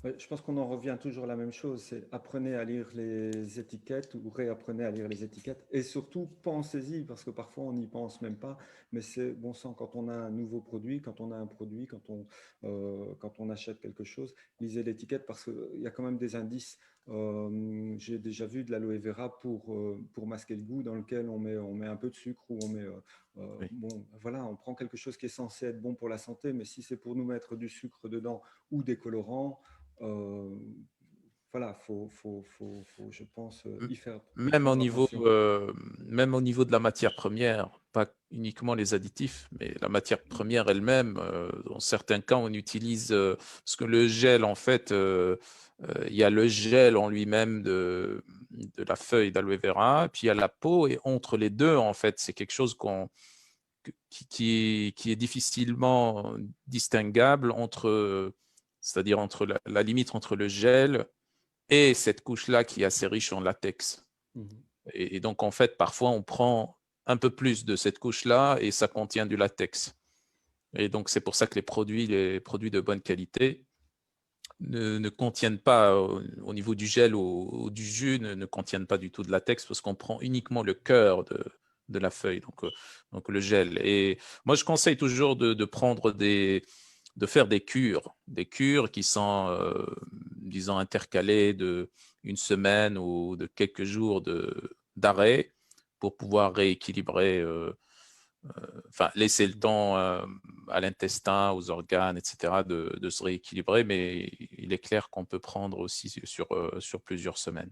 Ouais, je pense qu'on en revient toujours à la même chose, c'est apprenez à lire les étiquettes ou réapprenez à lire les étiquettes et surtout pensez-y parce que parfois on n'y pense même pas, mais c'est bon sang quand on a un nouveau produit, quand on a un produit, quand on achète quelque chose, lisez l'étiquette parce qu'il y a quand même des indices. J'ai déjà vu de l'aloe vera pour masquer le goût dans lequel on met un peu de sucre ou on met, Oui. bon voilà, on prend quelque chose qui est censé être bon pour la santé, mais si c'est pour nous mettre du sucre dedans ou des colorants, euh, voilà, je pense, M- y faire Même au prendre niveau, attention. même au niveau de la matière première, pas uniquement les additifs, mais la matière première elle-même, dans certains cas, on utilise, parce que le gel, en fait, il y a le gel en lui-même de la feuille d'aloe vera, puis il y a la peau, et entre les deux, en fait, c'est quelque chose qui est difficilement distinguable entre, c'est-à-dire entre la limite entre le gel et cette couche-là qui est assez riche en latex. Mhm. Et donc, en fait, parfois, on prend un peu plus de cette couche-là et ça contient du latex. Et donc, c'est pour ça que les produits de bonne qualité ne contiennent pas, au niveau du gel ou du jus, ne contiennent pas du tout de latex parce qu'on prend uniquement le cœur de la feuille, donc le gel. Et moi, je conseille toujours de faire des cures qui sont, disons, intercalées de une semaine ou de quelques jours d'arrêt pour pouvoir rééquilibrer, enfin, laisser le Mhm. temps à l'intestin, aux organes, etc., de se rééquilibrer, mais il est clair qu'on peut prendre aussi sur plusieurs semaines.